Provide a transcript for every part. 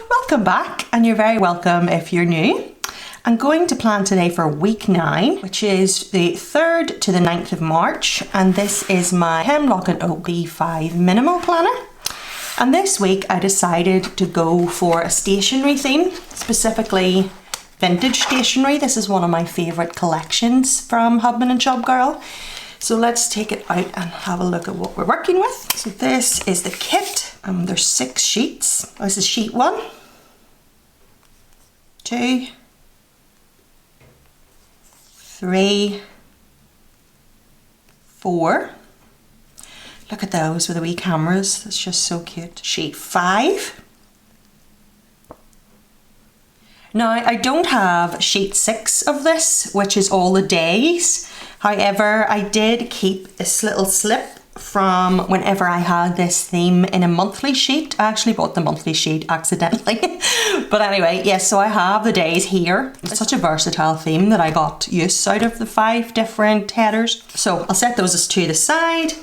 welcome back, and you're very welcome if you're new. I'm going to plan today for week 9, which is the 3rd to the 9th of March, and this is my Hemlock Oak B5 minimal planner. And this week I decided to go for a stationery theme, specifically vintage stationery. This is one of my favourite collections from Hubman and Chubgirl. So let's take it out and have a look at what we're working with. So this is the kit. There's 6 sheets. This is sheet 1, 2, 3, 4. Look at those with the wee cameras. That's just so cute. Sheet 5. Now I don't have sheet 6 of this, which is all the days. However, I did keep this little slip from whenever I had this theme in a monthly sheet. I actually bought the monthly sheet accidentally. But anyway, yes, so I have the days here. It's such a versatile theme that I got use out of the 5 different headers. So I'll set those to the side.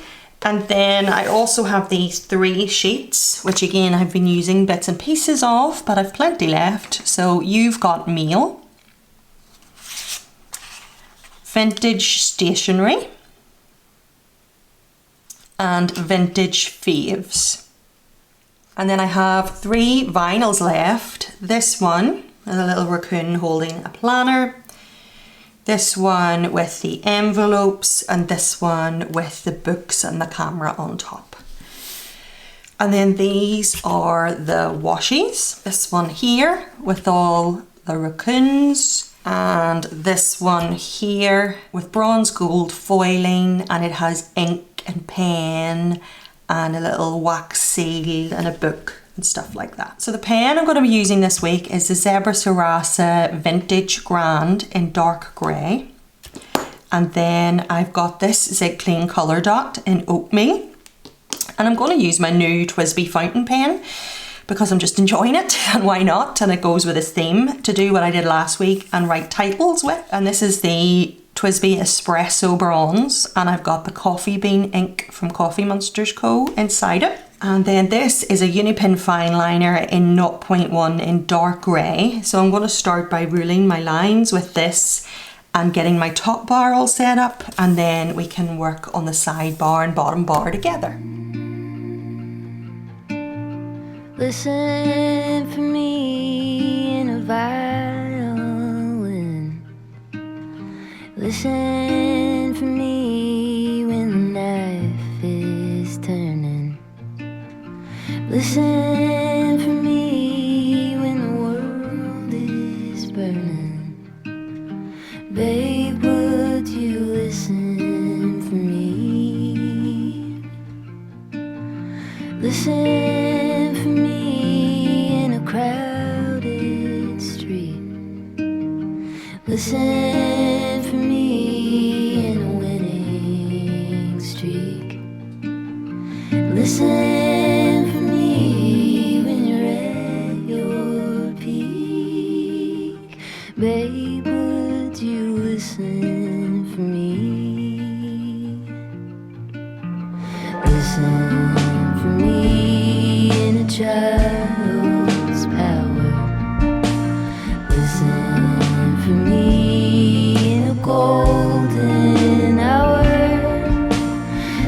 And then I also have these 3 sheets, which again I've been using bits and pieces of, but I've plenty left. So you've got mail, vintage stationery, and vintage faves. And then I have 3 vinyls left. This one, a little raccoon holding a planner. This one with the envelopes, and this one with the books and the camera on top. And then these are the washies. This one here with all the raccoons, and this one here with bronze gold foiling, and it has ink and pen and a little wax seal and a book and stuff like that. So the pen I'm going to be using this week is the Sarasa Vintage Grand in dark grey. And then I've got this Zig Clean Colour Dot in oatmeal. And I'm going to use my new TWSBI fountain pen because I'm just enjoying it, and why not? And it goes with this theme to do what I did last week and write titles with. And this is the TWSBI Espresso Bronze, and I've got the coffee bean ink from Monsterz Co. inside it. And then this is a Unipin fine liner in 0.1 in dark grey. So I'm going to start by ruling my lines with this and getting my top bar all set up, and then we can work on the side bar and bottom bar together. Listen for me in a violin. Listen for me when the knife is turning. Listen for me when the world is burning. Babe, would you listen for me? Listen for me in a crowded street. Listen for me in a winning streak. Listen for me when you're at your peak. Babe, would you listen for me? Listen for me in a child's power. Listen for me in a golden hour.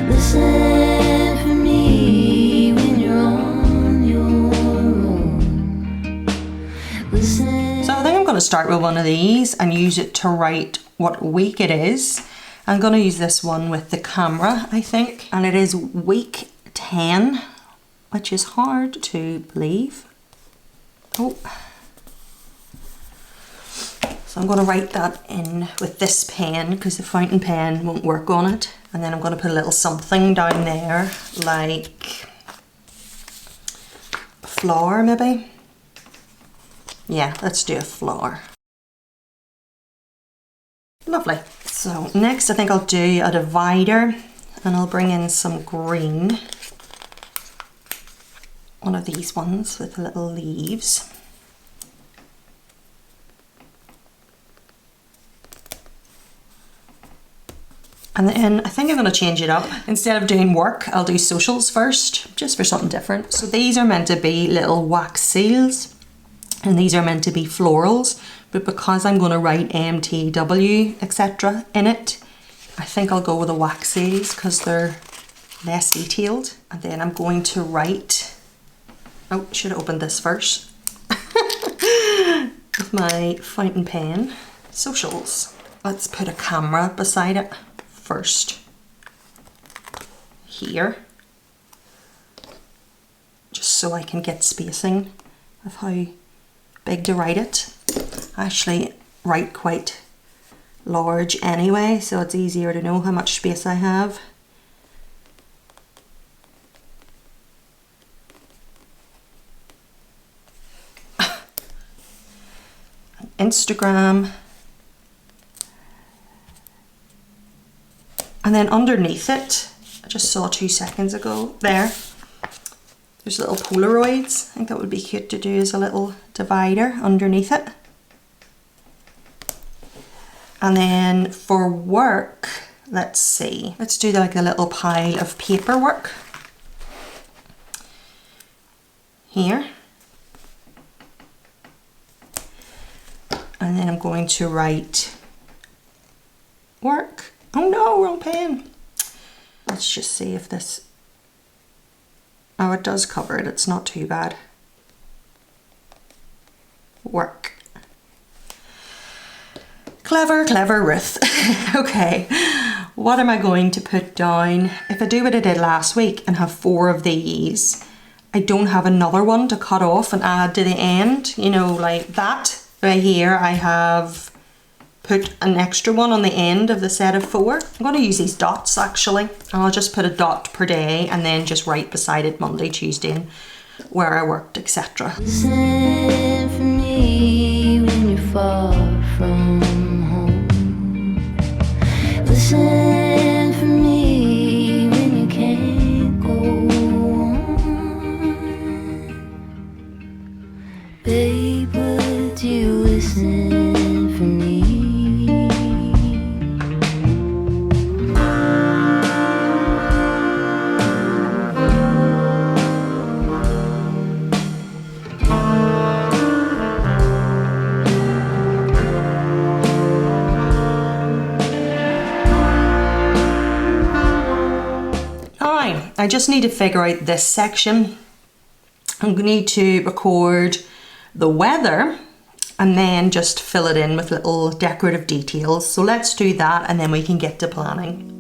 Listen for me when you're on your own. Listen. So I think I'm going to start with one of these and use it to write what week it is. I'm going to use this one with the camera, I think, and it is week 10, which is hard to believe. Oh. So I'm going to write that in with this pen because the fountain pen won't work on it. And then I'm going to put a little something down there, like a flower maybe. Yeah, let's do a flower. Lovely. So next I think I'll do a divider, and I'll bring in some green. One of these ones with little leaves. And then I think I'm going to change it up. Instead of doing work, I'll do socials first, just for something different. So these are meant to be little wax seals. and these are meant to be florals, but because I'm going to write MTW, etc. in it, I think I'll go with the waxies because they're less detailed. And then I'm going to write, oh, should have opened this first, with my fountain pen, socials. Let's put a camera beside it first, here, just so I can get spacing of how big to write it. I actually write quite large anyway, so it's easier to know how much space I have. Instagram. And then underneath it, I just saw 2 seconds ago, there's little Polaroids. I think that would be cute to do as a little divider underneath it. And then for work, let's see, let's do like a little pile of paperwork here. And then I'm going to write work. Oh no, wrong pen. Let's just see if this, oh, it does cover it, it's not too bad. Work. Clever, clever Ruth. Okay, what am I going to put down? If I do what I did last week and have 4 of these, I don't have another one to cut off and add to the end, you know, like that. Right here I have put an extra one on the end of the set of 4. I'm going to use these dots actually. I'll just put a dot per day and then just write beside it Monday, Tuesday, and where I worked, etc. Listen for me when you're far from home. Listen for me when you can't go on. Babe, would you listen for me? I just need to figure out this section. I'm going to need to record the weather and then just fill it in with little decorative details. So let's do that and then we can get to planning.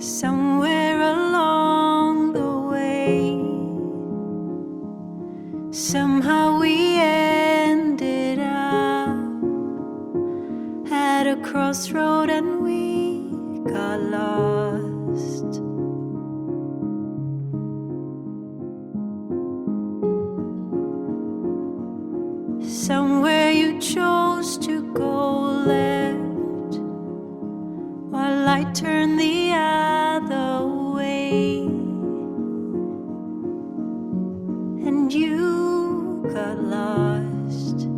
Somewhere along the way, somehow we ended up at a crossroad and we got lost. Somewhere you chose to go left while I turned the other way, and you got lost.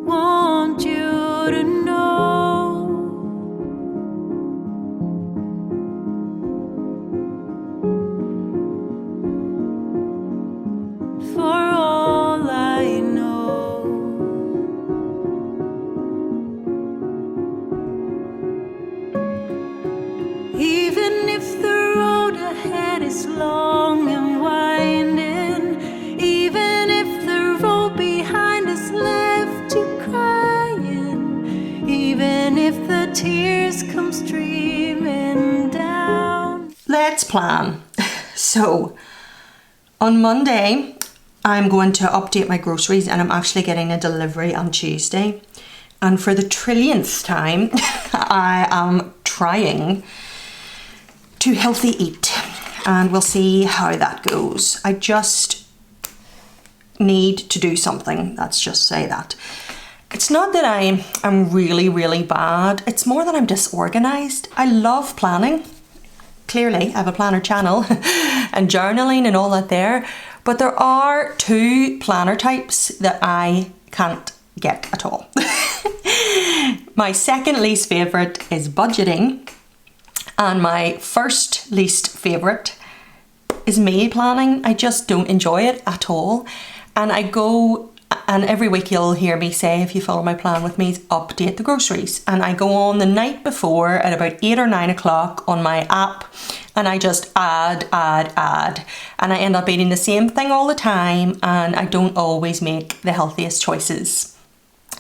Want you to know for all I know, even if the road ahead is long and winding, even if the road behind us left you crying, even if the tears come streaming down. Let's plan. So on Monday, I'm going to update my groceries and I'm actually getting a delivery on Tuesday. And for the trillionth time, I am trying to healthy eat and we'll see how that goes. I just need to do something, let's just say that. It's not that I'm really, really bad. It's more that I'm disorganized. I love planning. Clearly, I have a planner channel. and journaling and all that there. But there are two planner types that I can't get at all. My second least favourite is budgeting, and my first least favourite is meal planning. I just don't enjoy it at all. And I go, and every week you'll hear me say, if you follow my plan with me, is update the groceries. And I go on the night before at about 8 or 9 o'clock on my app, and I just add. And I end up eating the same thing all the time, and I don't always make the healthiest choices,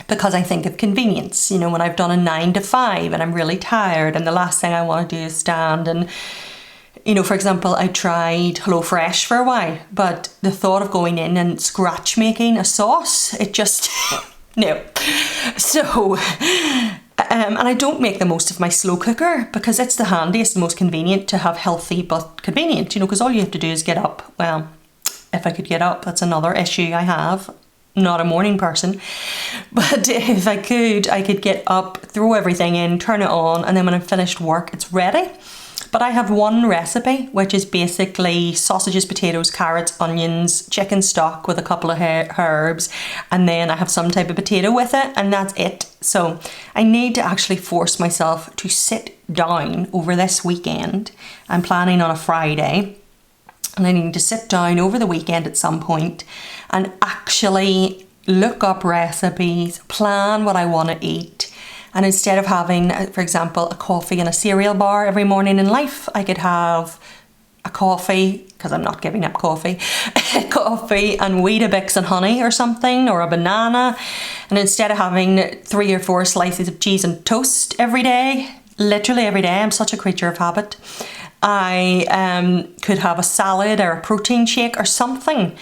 because I think of convenience. You know, when I've done a 9 to 5 and I'm really tired, and the last thing I want to do is stand and, you know, for example, I tried HelloFresh for a while, but the thought of going in and scratch making a sauce, it just, no. So, and I don't make the most of my slow cooker, because it's the handiest and most convenient to have healthy but convenient, you know, because all you have to do is get up. Well, if I could get up, that's another issue I have. Not a morning person, but if I could get up, throw everything in, turn it on, and then when I'm finished work, it's ready. But I have one recipe, which is basically sausages, potatoes, carrots, onions, chicken stock with a couple of herbs, and then I have some type of potato with it, and that's it. So I need to actually force myself to sit down over this weekend. I'm planning on a Friday, and I need to sit down over the weekend at some point and actually look up recipes, plan what I want to eat. And instead of having, for example, a coffee and a cereal bar every morning in life, I could have a coffee, because I'm not giving up coffee, coffee and Weetabix and honey or something, or a banana. And instead of having 3 or 4 slices of cheese and toast every day, literally every day, I'm such a creature of habit, I could have a salad or a protein shake or something.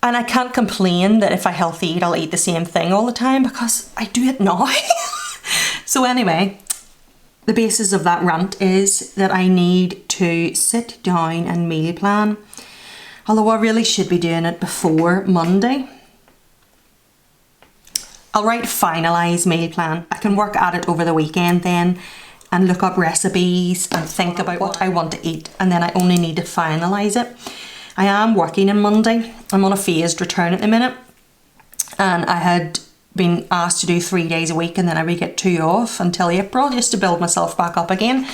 And I can't complain that if I healthy eat, I'll eat the same thing all the time, because I do it now. So anyway, the basis of that rant is that I need to sit down and meal plan. Although I really should be doing it before Monday. I'll write finalise meal plan. I can work at it over the weekend then and look up recipes and think about what I want to eat, and then I only need to finalise it. I am working on Monday. I'm on a phased return at the minute, and I had been asked to do 3 days a week, and then I would get 2 off until April, just to build myself back up again.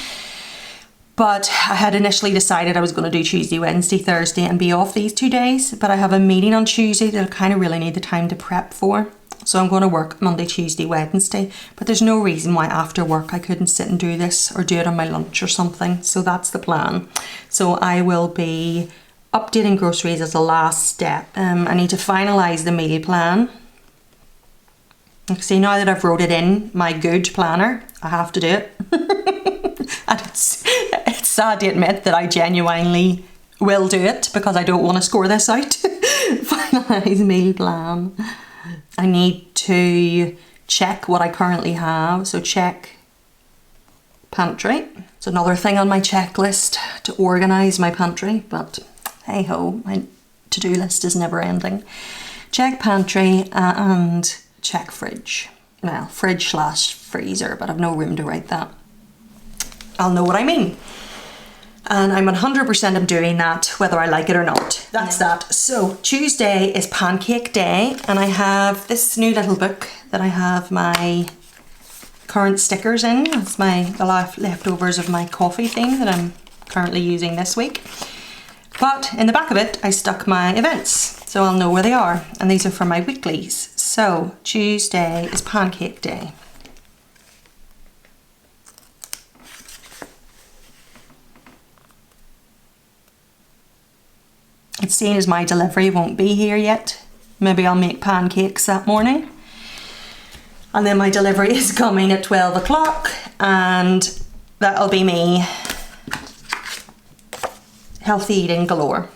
But I had initially decided I was going to do Tuesday, Wednesday, Thursday and be off these 2 days, but I have a meeting on Tuesday that I kind of really need the time to prep for. So I'm going to work Monday, Tuesday, Wednesday, but there's no reason why after work I couldn't sit and do this, or do it on my lunch or something. So that's the plan. So I will be updating groceries as a last step. I need to finalise the meal plan. See, now that I've wrote it in my good planner, I have to do it. And it's sad to admit that I genuinely will do it, because I don't want to score this out. Finalise meal plan. I need to check what I currently have. So check pantry. It's another thing on my checklist to organise my pantry, but hey ho, my to-do list is never ending. Check pantry and check fridge. Well, fridge/freezer, but I've no room to write that. I'll know what I mean. And I'm 100% of doing that, whether I like it or not. That's that. So Tuesday is pancake day, and I have this new little book that I have my current stickers in. It's the leftovers of my coffee thing that I'm currently using this week. But in the back of it, I stuck my events, so I'll know where they are. And these are for my weeklies. So Tuesday is pancake day. It's seen as my delivery won't be here yet. Maybe I'll make pancakes that morning. And then my delivery is coming at 12 o'clock, and that'll be me healthy eating galore.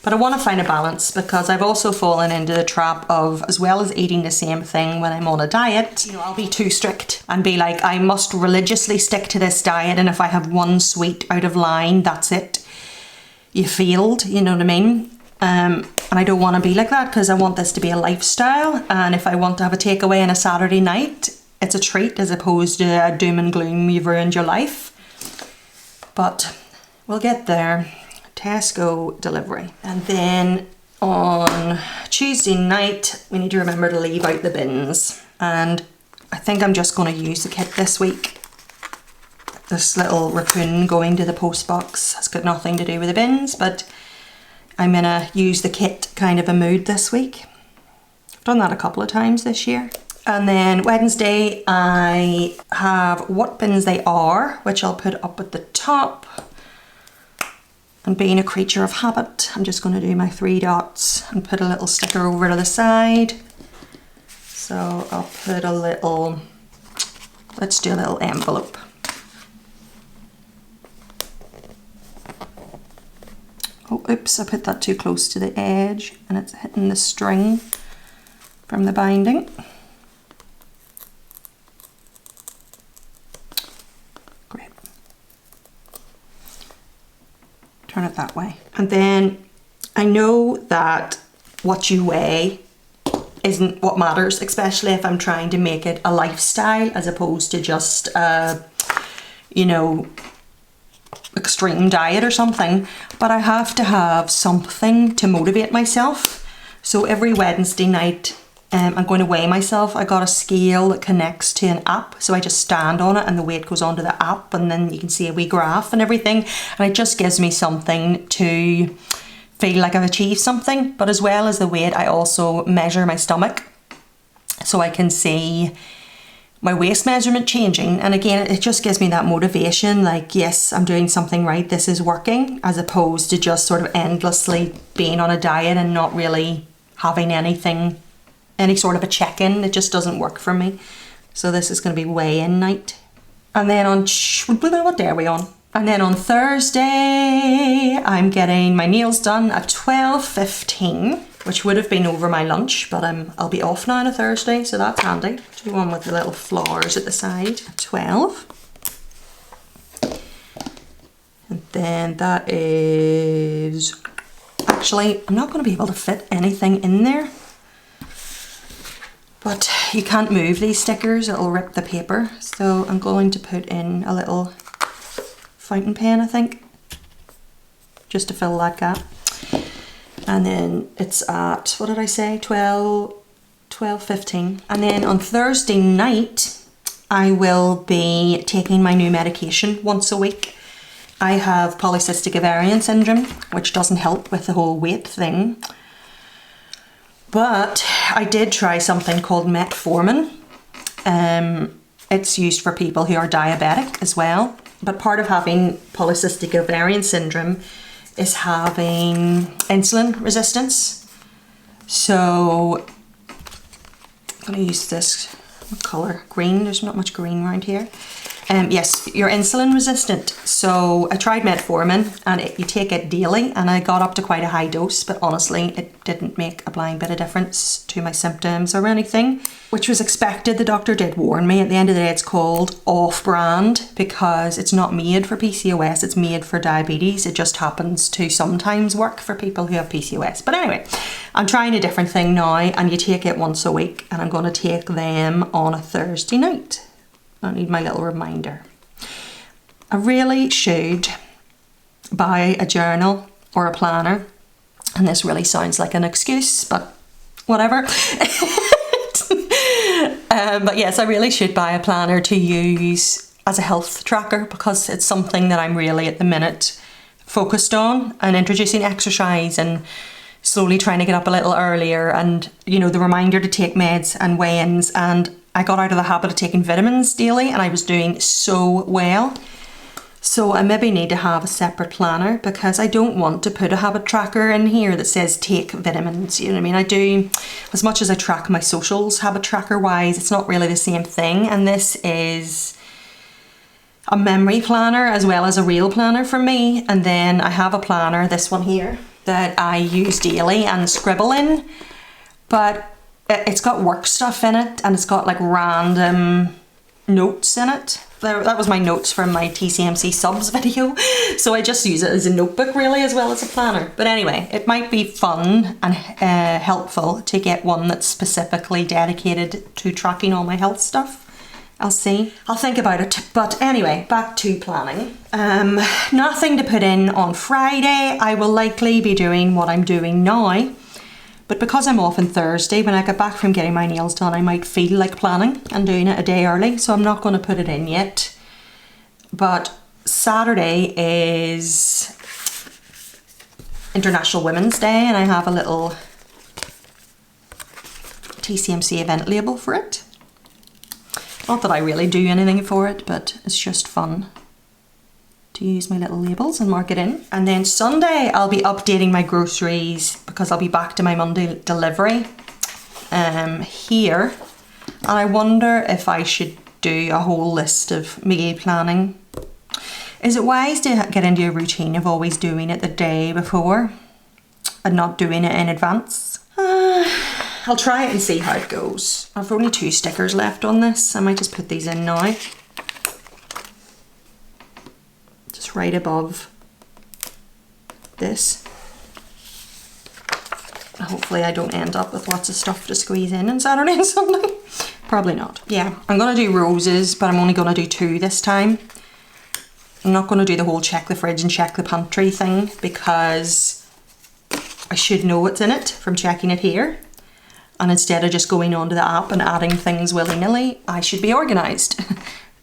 But I want to find a balance, because I've also fallen into the trap of, as well as eating the same thing when I'm on a diet, you know, I'll be too strict and be like, I must religiously stick to this diet, and if I have one sweet out of line, that's it. You failed, you know what I mean? And I don't want to be like that, because I want this to be a lifestyle, and if I want to have a takeaway on a Saturday night, it's a treat as opposed to a doom and gloom, you've ruined your life. But we'll get there. Tesco delivery. And then on Tuesday night, we need to remember to leave out the bins. And I think I'm just going to use the kit this week. This little raccoon going to the post box has got nothing to do with the bins, but I'm in a use the kit kind of a mood this week. I've done that a couple of times this year. And then Wednesday, I have what bins they are, which I'll put up at the top. And being a creature of habit, I'm just going to do my 3 dots and put a little sticker over to the side. So I'll put a little, let's do a little envelope. Oh, oops, I put that too close to the edge and it's hitting the string from the binding. Great. Turn it that way. And then I know that what you weigh isn't what matters, especially if I'm trying to make it a lifestyle as opposed to just you know, extreme diet or something, but I have to have something to motivate myself. So every Wednesday night I'm going to weigh myself. I got a scale that connects to an app, so I just stand on it and the weight goes onto the app, and then you can see a wee graph and everything, and it just gives me something to feel like I've achieved something. But as well as the weight, I also measure my stomach so I can see my waist measurement changing, and again it just gives me that motivation, like yes, I'm doing something right, this is working, as opposed to just sort of endlessly being on a diet and not really having anything, any sort of a check-in. It just doesn't work for me. So this is going to be weigh-in night. And then on what day are we on? And then on Thursday I'm getting my nails done at 12:15, which would have been over my lunch, but I'll be off now on a Thursday, so that's handy. Do one with the little flowers at the side at 12. And then that is, actually I'm not going to be able to fit anything in there, but you can't move these stickers, it'll rip the paper. So I'm going to put in a little fountain pen, I think, just to fill that gap. And then it's at, what did I say, 12:15. And then on Thursday night I will be taking my new medication once a week. I have polycystic ovarian syndrome, which doesn't help with the whole weight thing. But I did try something called metformin. It's used for people who are diabetic as well. But part of having polycystic ovarian syndrome is having insulin resistance. So I'm going to use this, what colour? Green, there's not much green around here. Yes, you're insulin resistant. So I tried metformin and you take it daily, and I got up to quite a high dose, but honestly it didn't make a blind bit of difference to my symptoms or anything, which was expected. The doctor did warn me. At the end of the day, it's called off-brand because it's not made for PCOS, it's made for diabetes. It just happens to sometimes work for people who have PCOS. But anyway, I'm trying a different thing now, and you take it once a week, and I'm going to take them on a Thursday night. I need my little reminder. I really should buy a journal or a planner, and this really sounds like an excuse, but whatever. But yes, I really should buy a planner to use as a health tracker, because it's something that I'm really at the minute focused on, and introducing exercise and slowly trying to get up a little earlier, and you know, the reminder to take meds and weigh-ins. And I got out of the habit of taking vitamins daily, and I was doing so well. So I maybe need to have a separate planner, because I don't want to put a habit tracker in here that says take vitamins. You know what I mean? I do, as much as I track my socials habit tracker wise, it's not really the same thing. And this is a memory planner as well as a real planner for me. And then I have a planner, this one here, that I use daily and scribble in, but it's got work stuff in it, and it's got like random notes in it. That was my notes from my TCMC subs video, so I just use it as a notebook really as well as a planner. But anyway, it might be fun and helpful to get one that's specifically dedicated to tracking all my health stuff, I'll see. I'll think about it. But anyway, back to planning. Nothing to put in on Friday. I will likely be doing what I'm doing now. But because I'm off on Thursday, when I get back from getting my nails done, I might feel like planning and doing it a day early. So I'm not going to put it in yet. But Saturday is International Women's Day, and I have a little TCMC event label for it. Not that I really do anything for it, but it's just fun to use my little labels and mark it in. And then Sunday I'll be updating my groceries because I'll be back to my Monday delivery here. And I wonder if I should do a whole list of meal planning. Is it wise to get into a routine of always doing it the day before and not doing it in advance? I'll try it and see how it goes. I've only 2 stickers left on this. I might just put these in now. Just right above this. Hopefully I don't end up with lots of stuff to squeeze in on Saturday and Sunday. Probably not. Yeah, I'm going to do roses, but I'm only going to do 2 this time. I'm not going to do the whole check the fridge and check the pantry thing because I should know what's in it from checking it here. And instead of just going onto the app and adding things willy-nilly, I should be organised.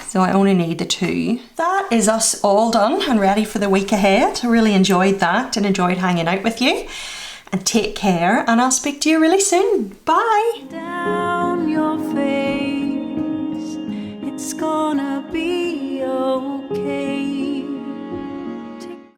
So I only need the 2. That is us all done and ready for the week ahead. I really enjoyed that and enjoyed hanging out with you. And take care, and I'll speak to you really soon. Bye! Down your face, it's gonna be okay.